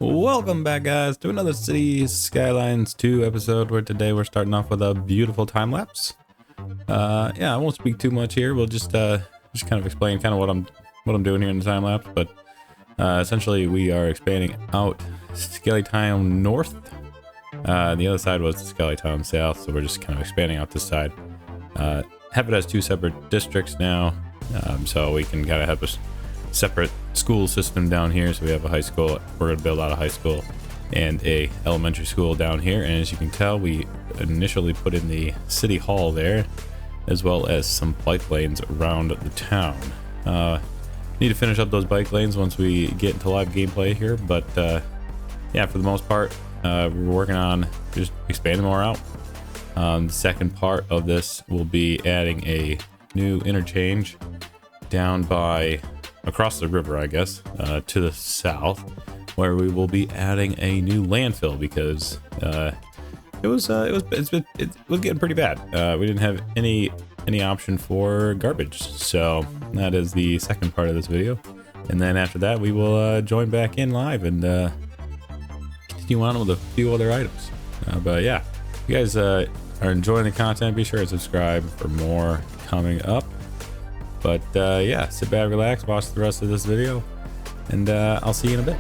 Welcome back, guys, to another Cities Skylines 2 episode, where today we're starting off with a beautiful time lapse. Yeah, I won't speak too much here. We'll just kind of explain kind of what I'm doing here in the time lapse. But essentially, we are expanding out Skellytown North. The other side was the Skellytown South, so we're just kind of expanding out this side. Have it as two separate districts now, so we can kind of have a separate school system down here. So we have a high school. We're going to build out a high school and a elementary school down here, and as you can tell, we initially put in the city hall there, as well as some bike lanes around the town. Need to finish up those bike lanes once we get into live gameplay here, but yeah, for the most part, we're working on just expanding more out. The second part of this will be adding a new interchange down by across the river, I guess, to the south, where we will be adding a new landfill because it was getting pretty bad. We didn't have any option for garbage, so that is the second part of this video. And then after that, we will join back in live and continue on with a few other items. But yeah, if you guys are enjoying the content, be sure to subscribe for more coming up. But yeah, sit back, relax, watch the rest of this video, and I'll see you in a bit.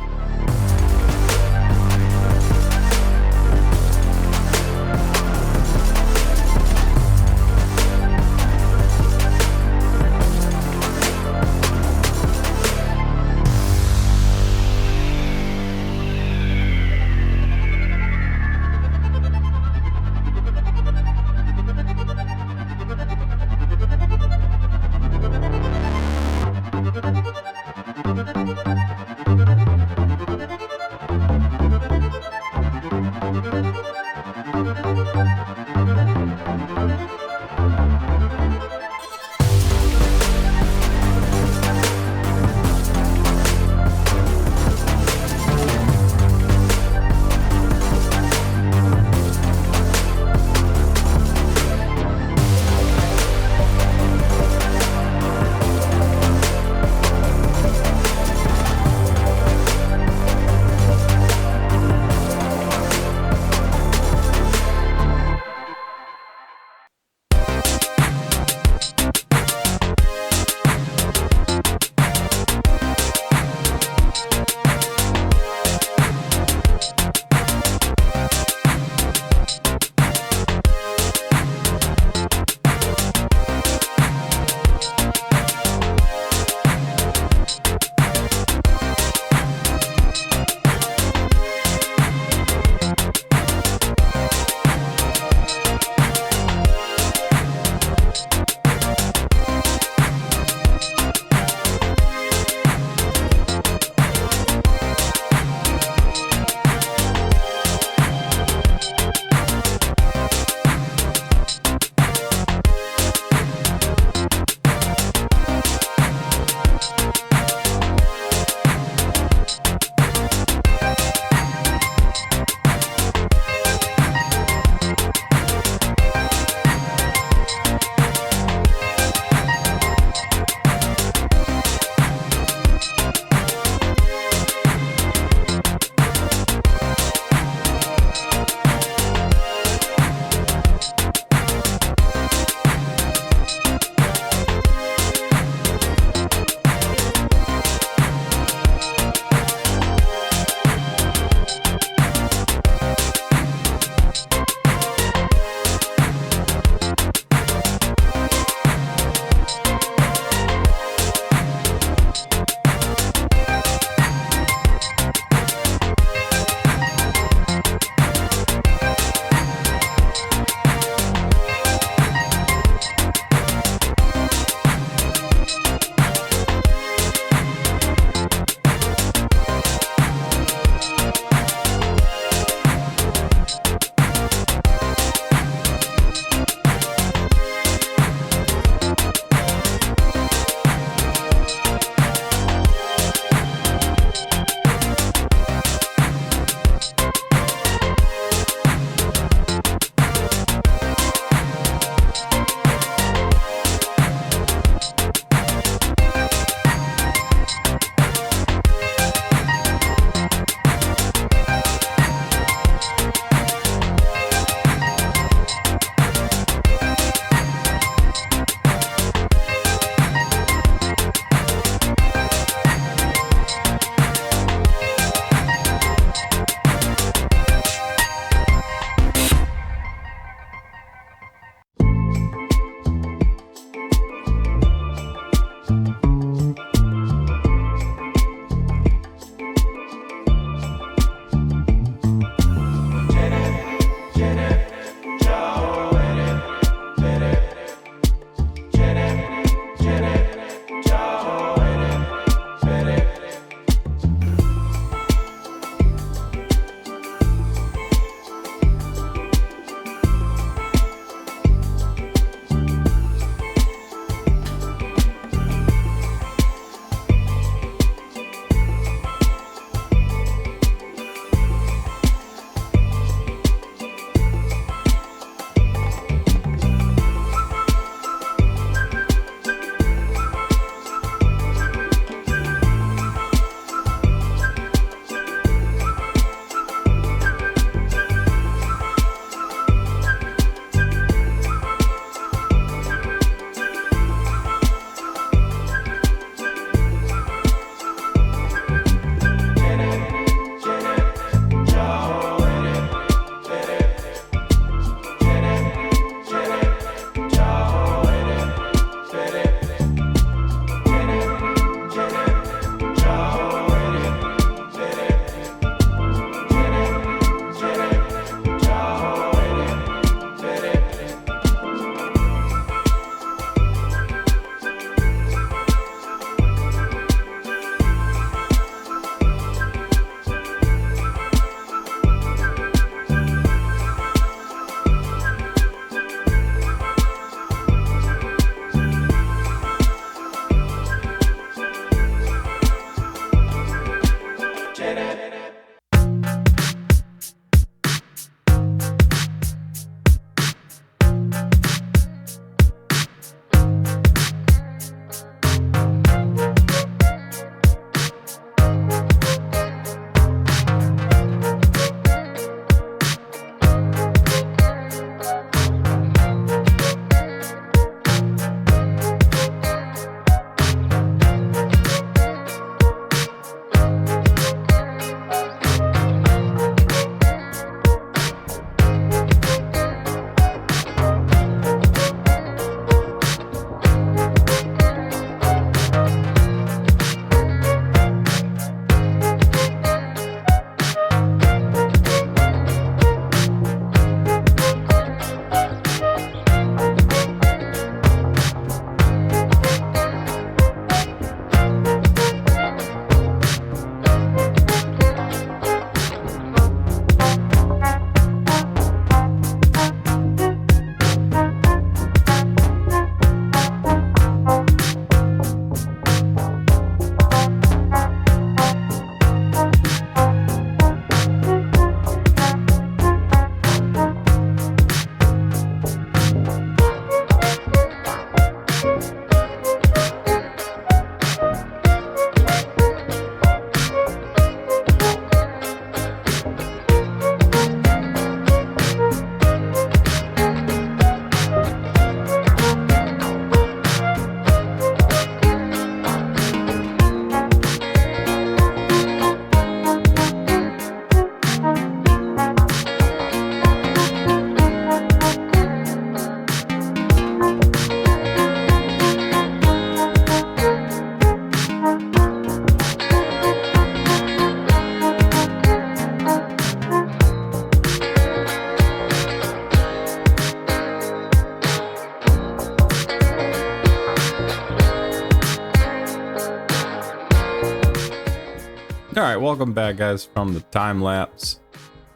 All right, welcome back, guys, from the time lapse.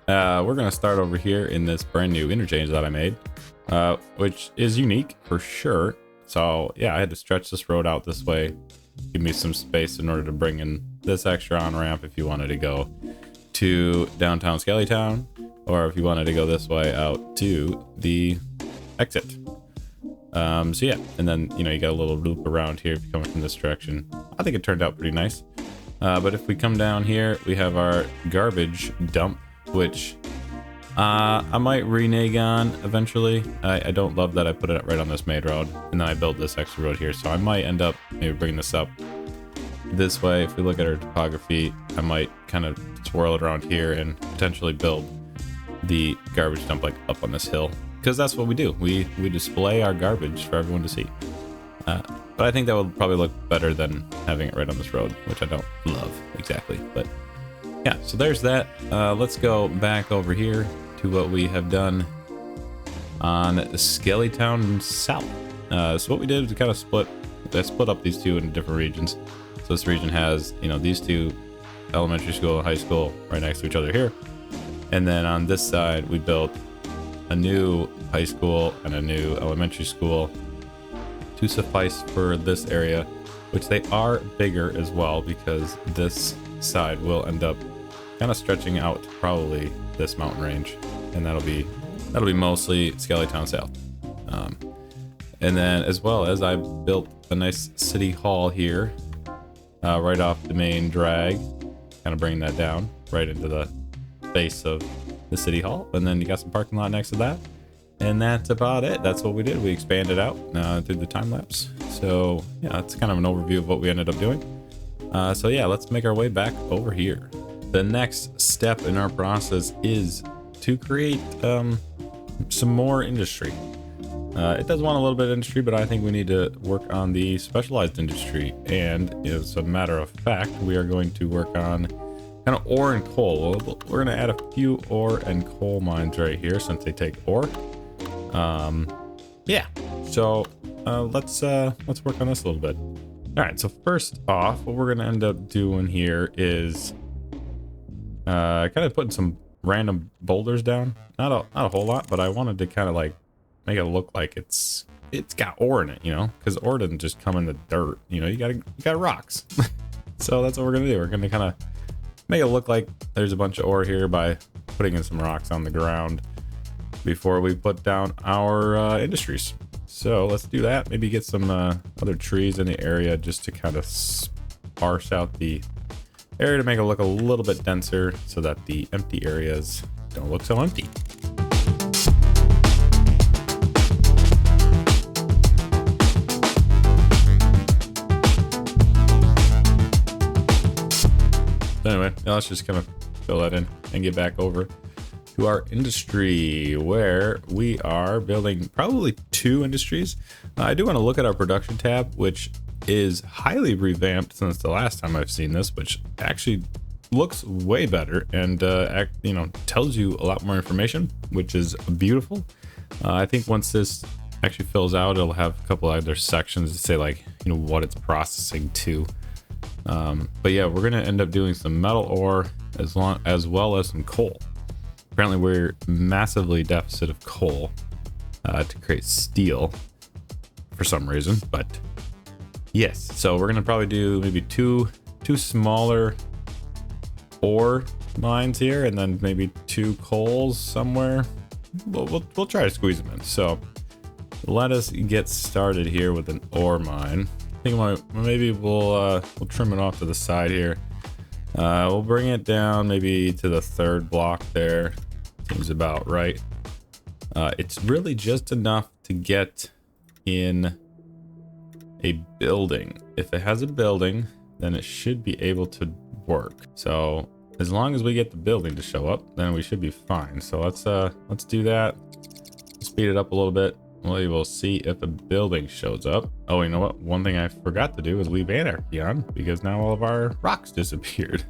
We're gonna start over here in this brand new interchange that I made, which is unique for sure. So yeah, I had to stretch this road out this way, give me some space in order to bring in this extra on ramp if you wanted to go to downtown Skellytown, or if you wanted to go this way out to the exit. So yeah, and then you got a little loop around here if you're coming from this direction. I think it turned out pretty nice. But if we come down here, we have our garbage dump, which I might renege on eventually. I don't love that I put it right on this main road, and then I built this extra road here, so I might end up maybe bringing this up this way. If we look at our topography, I might kind of swirl it around here and potentially build the garbage dump like up on this hill, because that's what we do. We display our garbage for everyone to see. But I think that would probably look better than having it right on this road, which I don't love exactly. But yeah, so there's that. Let's go back over here to what we have done on Skellytown South. So what we did was we kind of split up these two into different regions. So this region has, these two elementary school and high school right next to each other here. And then on this side, we built a new high school and a new elementary school to suffice for this area, which they are bigger as well, because this side will end up kind of stretching out to probably this mountain range, and that'll be mostly Skellytown South. And then as well as I built a nice city hall here, right off the main drag, kind of bringing that down right into the base of the city hall, and then you got some parking lot next to that. And that's about it. That's what we did. We expanded out through the time lapse. So yeah, that's kind of an overview of what we ended up doing. So yeah, let's make our way back over here. The next step in our process is to create some more industry. It does want a little bit of industry, but I think we need to work on the specialized industry. And as a matter of fact, we are going to work on kind of ore and coal. We're going to add a few ore and coal mines right here since they take ore. Yeah, so let's work on this a little bit. All right, so first off, what we're gonna end up doing here is kind of putting some random boulders down. Not a whole lot, but I wanted to kind of like make it look like it's got ore in it, because ore doesn't just come in the dirt. You got rocks. So that's what we're gonna do. We're gonna kind of make it look like there's a bunch of ore here by putting in some rocks on the ground before we put down our industries. So let's do that. Maybe get some other trees in the area just to kind of sparse out the area to make it look a little bit denser so that the empty areas don't look so empty. So anyway, now let's just kind of fill that in and get back over to our industry where we are building probably 2 industries. I do want to look at our production tab, which is highly revamped since the last time I've seen this, which actually looks way better and tells you a lot more information, which is beautiful. I think once this actually fills out, it'll have a couple other sections to say like, what it's processing to. But yeah, we're gonna end up doing some metal ore as well as some coal. Apparently we're massively deficit of coal to create steel for some reason, but yes. So we're gonna probably do maybe two smaller ore mines here, and then maybe 2 coals somewhere. We'll try to squeeze them in. So let us get started here with an ore mine. I think maybe we'll trim it off to the side here. We'll bring it down maybe to the 3rd block there. Seems about right. It's really just enough to get in a building. If it has a building, then it should be able to work. So as long as we get the building to show up, then we should be fine. So let's do that. Speed it up a little bit. We will see if a building shows up. Oh, you know what? One thing I forgot to do is leave anarchy on, because now all of our rocks disappeared.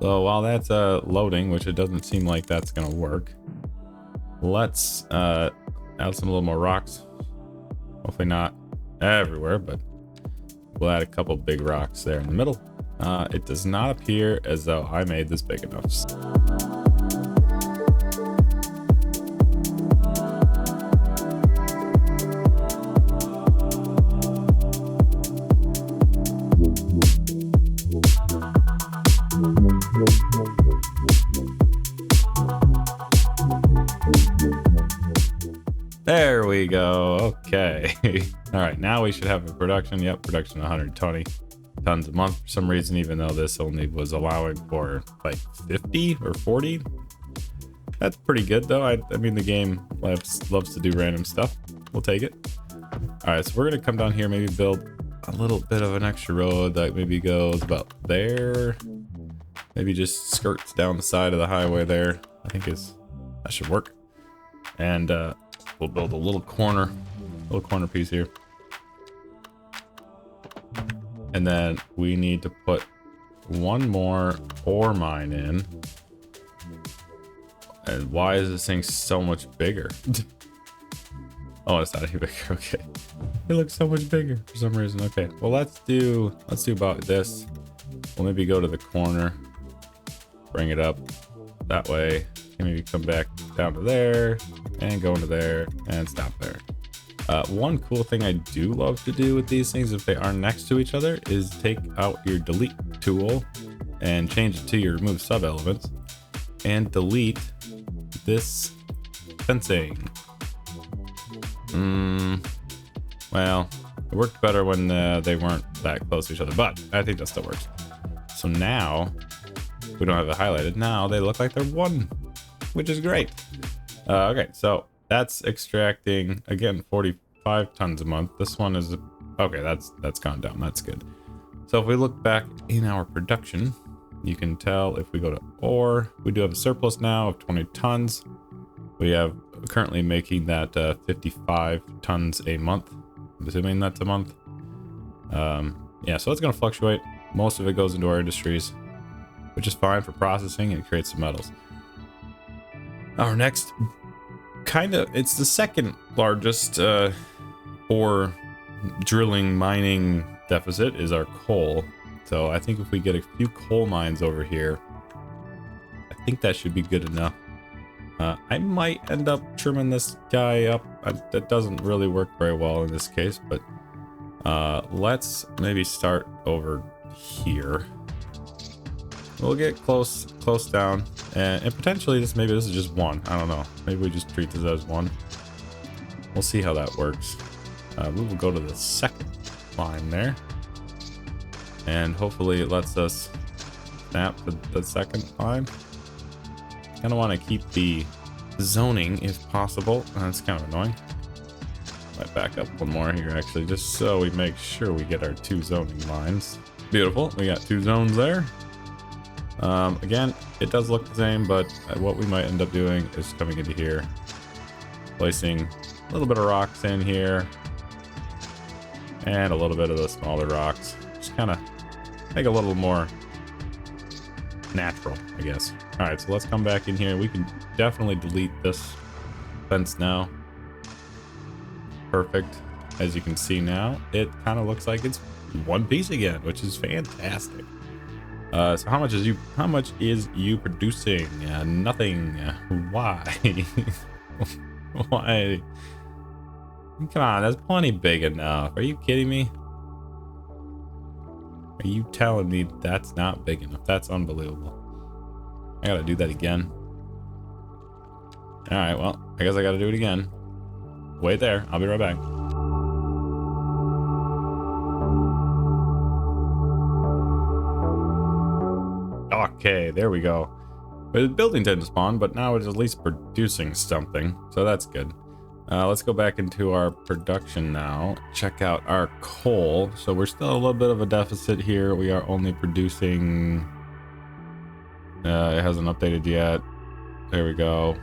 So while that's loading, which it doesn't seem like that's gonna work, let's add some little more rocks. Hopefully not everywhere, but we'll add a couple big rocks there in the middle. It does not appear as though I made this big enough. There we go. Okay. All right, now we should have a production. Yep, production 120 tons a month for some reason, even though this only was allowing for like 50 or 40. That's pretty good though. I mean, the game loves to do random stuff. We'll take it. All right, so we're gonna come down here, maybe build a little bit of an extra road that maybe goes about there. Maybe just skirts down the side of the highway there. I think that should work. And we'll build a little corner piece here. And then we need to put 1 more ore mine in. And why is this thing so much bigger? Oh, it's not any bigger. Okay. It looks so much bigger for some reason. Okay. Well, let's do about this. We'll maybe go to the corner, bring it up that way. Maybe come back down to there and go into there and stop there. One cool thing I do love to do with these things, if they are next to each other, is take out your delete tool and change it to your remove sub elements and delete this fencing. Well, it worked better when they weren't that close to each other, but I think that still works. So now we don't have it highlighted. Now they look like they're 1, which is great. Okay, so that's extracting again 45 tons a month. This one is okay. That's gone down. That's good. So if we look back in our production, you can tell if we go to ore, we do have a surplus now of 20 tons. We have currently making that 55 tons a month. I'm assuming that's a month. Yeah, so it's going to fluctuate. Most of it goes into our industries, which is fine for processing and creates some metals. Our next it's the 2nd largest ore drilling mining deficit is our coal. So I think if we get a few coal mines over here, I think that should be good enough. I might end up trimming this guy up. That doesn't really work very well in this case, but let's maybe start over here. we'll get close down, and potentially maybe this is just one. I don't know. Maybe we just treat this as one. We'll see how that works. We will go to the second line there, and hopefully it lets us snap the second line. Kind of want to keep the zoning if possible. That's kind of annoying. Might back up one more here actually, just so we make sure we get our 2 zoning lines. Beautiful, we got 2 zones there. Again, it does look the same, but what we might end up doing is coming into here, placing a little bit of rocks in here, and a little bit of the smaller rocks. Just kind of make it a little more natural, I guess. All right, so let's come back in here. We can definitely delete this fence now. Perfect. As you can see now, it kind of looks like it's one piece again, which is fantastic. So how much is you producing? Nothing. Why? Why? Come on, that's plenty big enough. Are you kidding me? Are you telling me that's not big enough? That's unbelievable. I gotta do that again. All right, well, I guess I gotta do it again. Wait there, I'll be right back. Okay, there we go. The building didn't spawn, but now it's at least producing something, so that's good. Let's go back into our production now. Check out our coal. So we're still a little bit of a deficit here. We are only producing... it hasn't updated yet. There we go.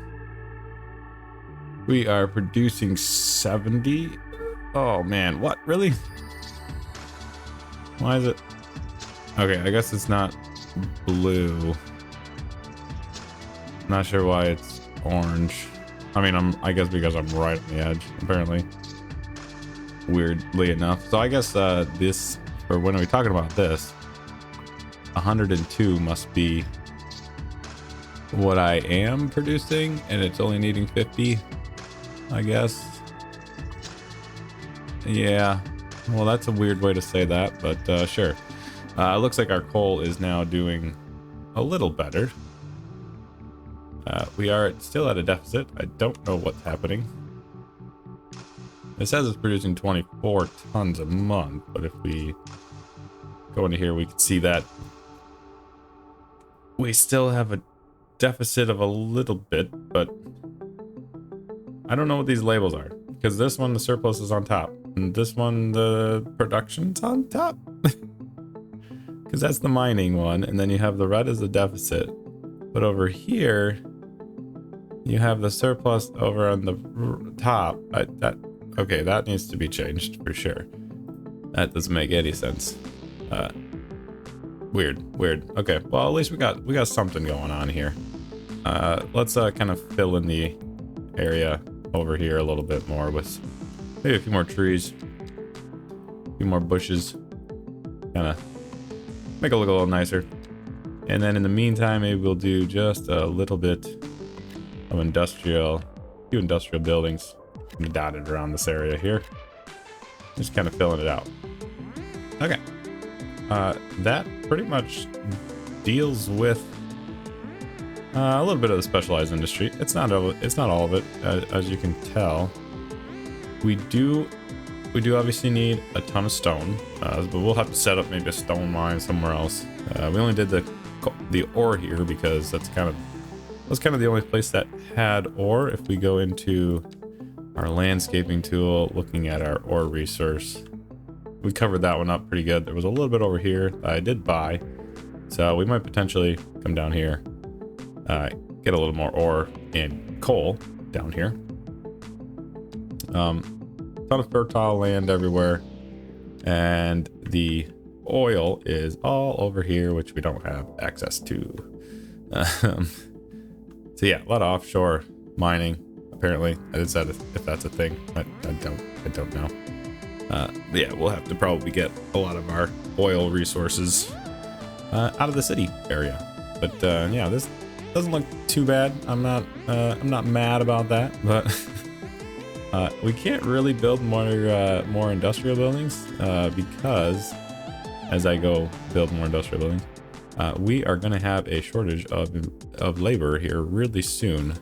We are producing 70. Oh man, what? Really? Why is it? Okay, I guess it's not blue. Not sure why it's orange. I mean, I guess because I'm right on the edge, apparently. Weirdly enough. So I guess this, or when are we talking about this? 102 must be what I am producing, and it's only needing 50, I guess. Yeah, well, that's a weird way to say that, but sure. It looks like our coal is now doing a little better. We are still at a deficit. I don't know what's happening. It says it's producing 24 tons a month, but if we go into here, we can see that we still have a deficit of a little bit, but I don't know what these labels are, because this one, the surplus is on top, and this one, the production's on top. Because that's the mining one, and then you have the red as the deficit. But over here, you have the surplus over on the top. Okay, that needs to be changed for sure. That doesn't make any sense. Weird. Okay, well, at least we got something going on here. Let's kind of fill in the area over here a little bit more with maybe a few more trees, a few more bushes, kind of make it look a little nicer. And then in the meantime, maybe we'll do just a little bit of a few industrial buildings dotted around this area here. Just kind of filling it out. Okay. That pretty much deals with a little bit of the specialized industry. It's not all of it, as you can tell. We do obviously need a ton of stone, but we'll have to set up maybe a stone mine somewhere else. We only did the ore here because that's kind of the only place that had ore. If we go into our landscaping tool, looking at our ore resource, we covered that one up pretty good. There was a little bit over here that I did buy, so we might potentially come down here, get a little more ore and coal down here. Ton of fertile land everywhere, and the oil is all over here, which we don't have access to. So yeah, a lot of offshore mining apparently. I did say if that's a thing. I don't know. But yeah, we'll have to probably get a lot of our oil resources out of the city area. But yeah, this doesn't look too bad. I'm not mad about that, but we can't really build more industrial buildings because as I go build more industrial buildings, we are going to have a shortage of labor here really soon.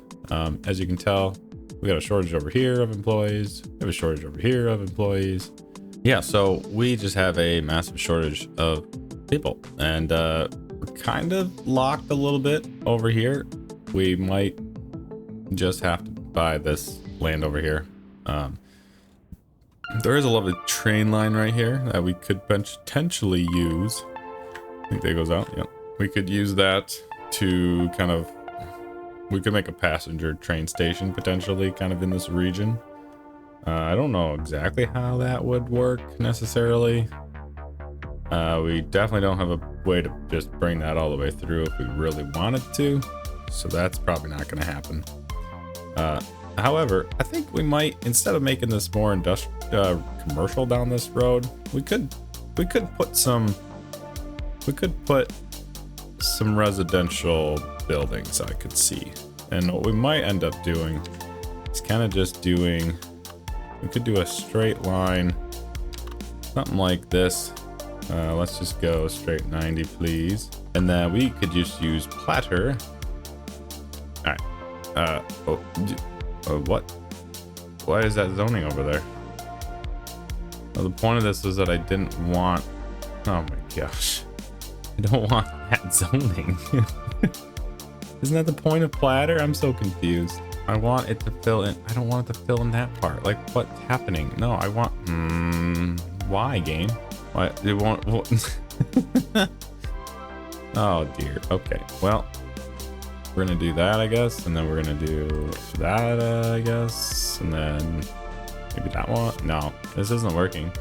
As you can tell, we got a shortage over here of employees. We have a shortage over here of employees. Yeah, so we just have a massive shortage of people, and we're kind of locked a little bit over here. We might just have to buy this land over here. There is a lovely train line right here that we could potentially use. I think that goes out. Yep. We could use that to kind of, we could make a passenger train station potentially kind of in this region. I don't know exactly how that would work necessarily. We definitely don't have a way to just bring that all the way through if we really wanted to. So that's probably not going to happen. However, I think we might, instead of making this more commercial down this road, we could put some residential buildings I could see. And what we might end up doing is kind of just doing, we could do a straight line, something like this. Let's just go straight 90, please. And then we could just use platter. All right. What? Why is that zoning over there? Well, the point of this is that I didn't want... Oh my gosh. I don't want that zoning. Isn't that the point of platter? I'm so confused. I want it to fill in. I don't want it to fill in that part. Like, what's happening? No, I want... why, game? Why? It won't... Oh, dear. Okay, well... We're gonna do that, I guess, and then we're gonna do that, I guess, and then maybe that one. No, this isn't working.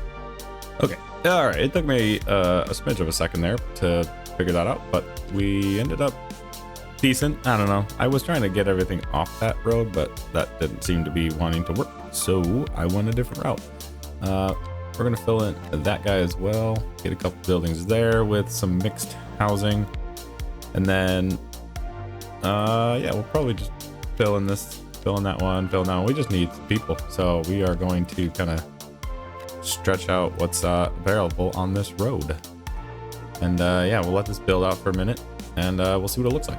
Okay, all right. It took me a smidge of a second there to figure that out, but we ended up decent. I don't know. I was trying to get everything off that road, but that didn't seem to be wanting to work, so I went a different route. We're gonna fill in that guy as well. Get a couple buildings there with some mixed housing, and then. Yeah, we'll probably just fill in that one. We just need people, so we are going to kind of stretch out what's available on this road. And yeah, we'll let this build out for a minute, and we'll see what it looks like.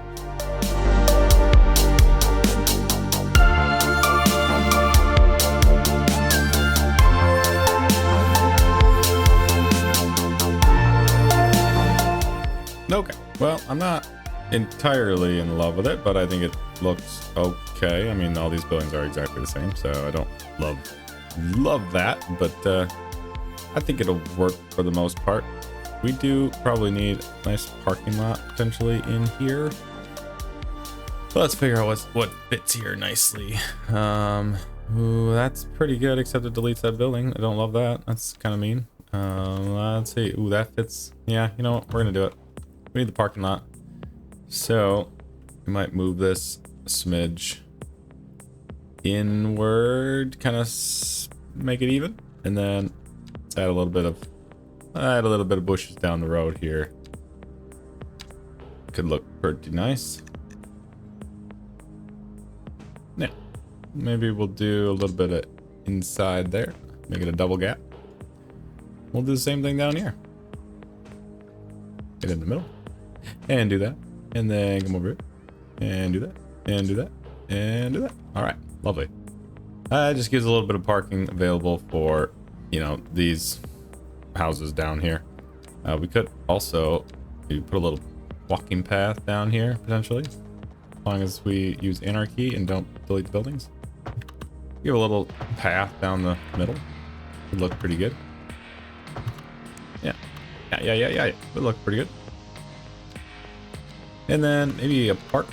Okay, well, I'm not entirely in love with it, but I think it looks okay. I mean, all these buildings are exactly the same, so I don't love that, but I think it'll work for the most part. We do probably need a nice parking lot potentially in here. But let's figure out what fits here nicely. Ooh, that's pretty good, except it deletes that building. I don't love that. That's kind of mean. Let's see. Ooh, that fits. Yeah, you know what? We're gonna do it. We need the parking lot. So we might move this a smidge inward, kind of make it even, and then let's add a little bit of bushes down the road here. Could look pretty nice. Yeah, maybe we'll do a little bit of inside there, make it a double gap. We'll do the same thing down here. Get in the middle and do that. And then come over here and do that, and do that, and do that. All right, lovely. It just gives a little bit of parking available for, you know, these houses down here. We could also put a little walking path down here, potentially, as long as we use anarchy and don't delete the buildings. Give a little path down the middle. Would look pretty good. Yeah. Would look pretty good. And then maybe a park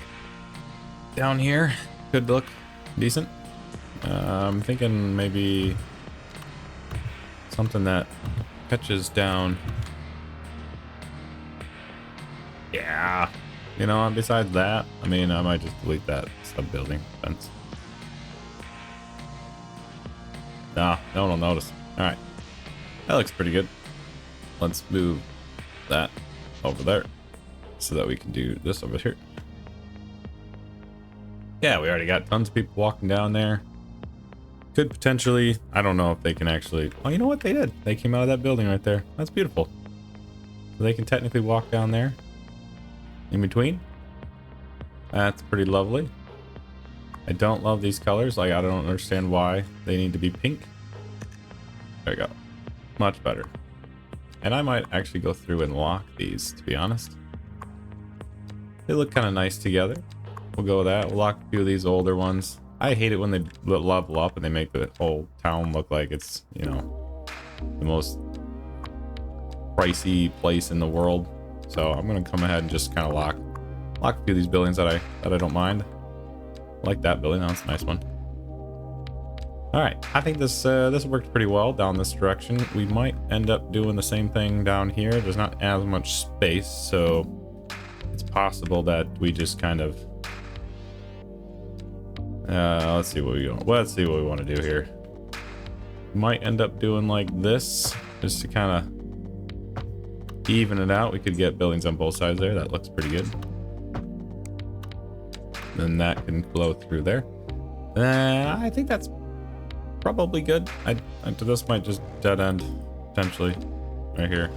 down here could look decent. I'm thinking maybe something that catches down. Yeah. You know, besides that, I mean, I might just delete that sub-building fence. Nah, no one will notice. All right. That looks pretty good. Let's move that over there, so that we can do this over here. Yeah, we already got tons of people walking down there. Could potentially, I don't know if they can actually, oh, you know what they did? They came out of that building right there. That's beautiful. So they can technically walk down there. in between. That's pretty lovely. I don't love these colors. Like, I don't understand why they need to be pink. There we go. Much better. And I might actually go through and lock these, to be honest. They look kind of nice together. We'll go with that. We'll lock a few of these older ones. I hate it when they level up and they make the whole town look like it's, you know, the most pricey place in the world. So I'm gonna come ahead and just kind of lock a few of these buildings that I don't mind. I like that building. That's a nice one. All right, I think this worked pretty well down this direction. We might end up doing the same thing down here. There's not as much space, so it's possible that we just kind of let's see what we want to do here. We might end up doing like this just to kind of even it out. We could get buildings on both sides there. That looks pretty good. Then that can flow through there. I think that's probably good. This might just dead end potentially right here.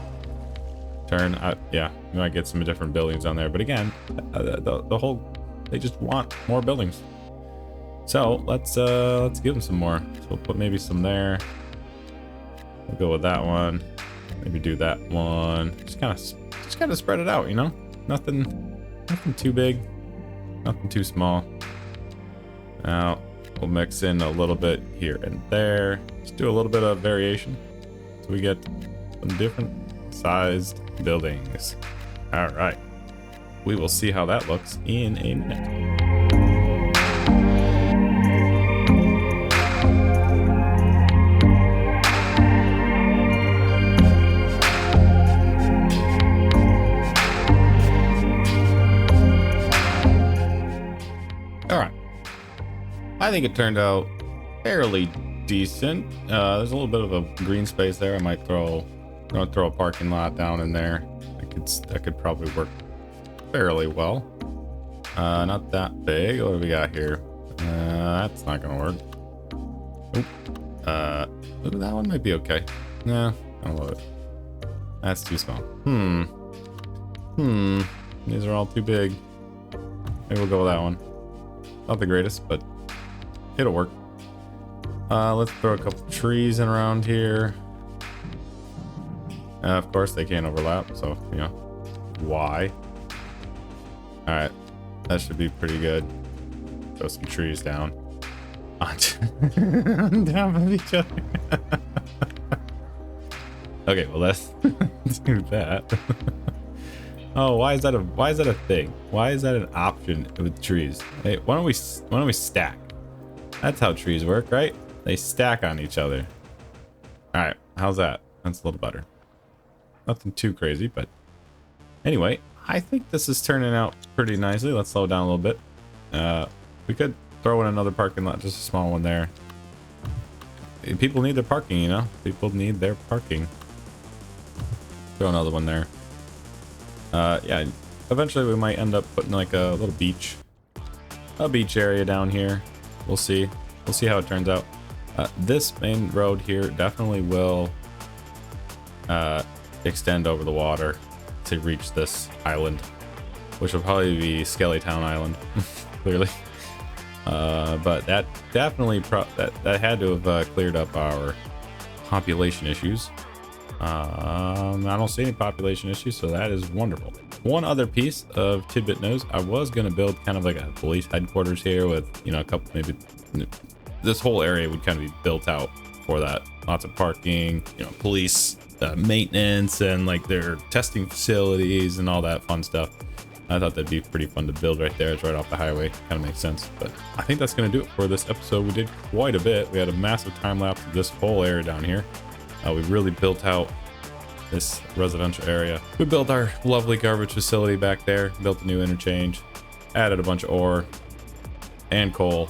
Turn. Yeah, you might get some different buildings on there. But again, the whole, they just want more buildings. So let's give them some more. So we'll put maybe some there. We'll go with that one. Maybe do that one. Just kind of spread it out, you know? Nothing too big, nothing too small. Now we'll mix in a little bit here and there. Just do a little bit of variation so we get some different sized buildings. All right. We will see how that looks in a minute. I think it turned out fairly decent. There's a little bit of a green space there. I might throw a parking lot down in there. That could probably work fairly well. Not that big. What do we got here? That's not gonna work. Oop. That one might be okay. Nah, I don't love it. That's too small. These are all too big. Maybe we'll go with that one. Not the greatest, but it'll work. Let's throw a couple trees in around here. Of course, they can't overlap, so, you know, why? All right, that should be pretty good. Throw some trees down on top of each other. Okay, well, let's do that. Oh, why is that a thing? Why is that an option with trees? Hey, why don't we stack? That's how trees work, right? They stack on each other. All right, how's that? That's a little better. Nothing too crazy, but anyway, I think this is turning out pretty nicely. Let's slow down a little bit. We could throw in another parking lot, just a small one there. People need their parking, you know? People need their parking. Throw another one there. Yeah, eventually we might end up putting like a little beach area down here. We'll see how it turns out. This main road here definitely will extend over the water to reach this island, which will probably be Skellytown Island. Clearly. But that definitely that had to have cleared up our population issues. I don't see any population issues, so that is wonderful. One other piece of tidbit news: I was going to build kind of like a police headquarters here with, you know, a couple, maybe this whole area would kind of be built out for that. Lots of parking, you know, police maintenance, and like their testing facilities and all that fun stuff. I thought that'd be pretty fun to build right there. It's right off the highway. Kind of makes sense. But I think that's going to do it for this episode. We did quite a bit. We had a massive time lapse of this whole area down here. We really built out this residential area. We built our lovely garbage facility back there, built a new interchange, added a bunch of ore and coal.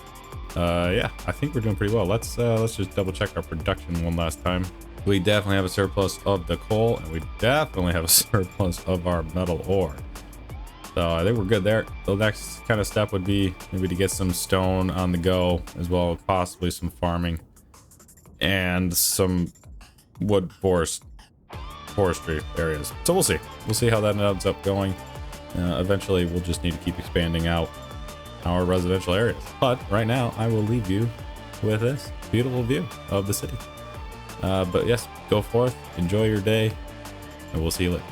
Yeah, I think we're doing pretty well. Let's just double check our production one last time. We definitely have a surplus of the coal, and we definitely have a surplus of our metal ore. So I think we're good there. The next kind of step would be maybe to get some stone on the go, as well as possibly some farming and some wood forestry areas. So we'll see how that ends up going. Eventually, we'll just need to keep expanding out our residential areas. But right now, I will leave you with this beautiful view of the city. But yes, go forth, enjoy your day, and we'll see you later.